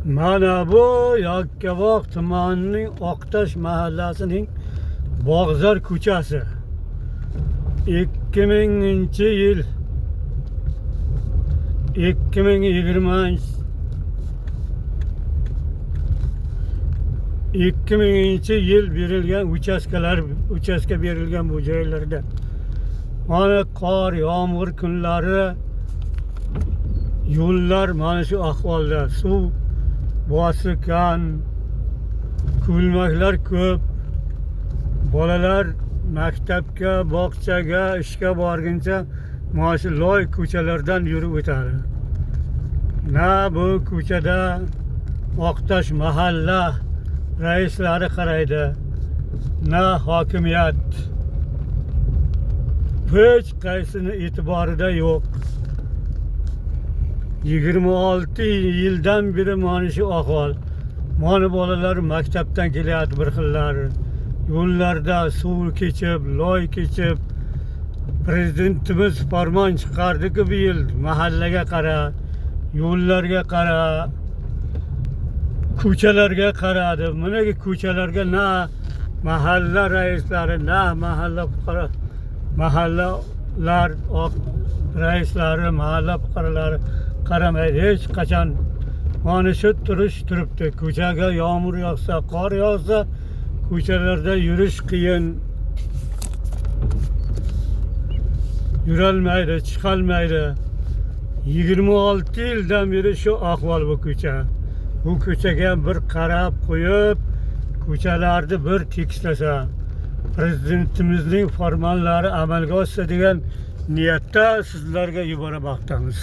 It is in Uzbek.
Mana bu Yakkabog' tumanining Oqtash mahallasining Bog'zor ko'chasi. 2000-yil 2000-yil berilgan uchastka berilgan bu joylarda. Mana qor, yomg'ir kunlari yo'llar mana shu ahvolda. Suv bosikan, ko'lmaklar ko'p. Bolalar maktabga, bog'chaga, ishga borguncha mana shu loy ko'chalardan yurib o'tadi. Na bu ko'chada Oqtash mahalla raislari qaraydi, na hokimiyat. Hech qaysini e'tiborida yo'q. 26 yildan beri mana shu ahvol. Mana bolalar maktabdan kelyapti bir xillari. Yo'llarda suv kechib, loy kechib. Prezidentimiz farmon chiqardi-ku bu yil, mahallaga qara, yo'llarga qara, ko'chalarga qaradi. Mana ko'chalarga na mahalla raislari, na mahallalar raislari, mahalla fuqarolari qaramaydi hech qachon. Mana shu turibdi. Ko'chaga yomg'ir yog'sa, qor yog'sa, ko'chalarda yurish qiyin. Yurolmaydi, chiqolmaydi. 26 yildan beri shu ahvol bu ko'cha. Bu ko'chaga bir qarab qo'yib, ko'chalarni bir tekislasa, prezidentimizning farmonlari amalga oshsa degan niyatda sizlarga yubormoqdamiz.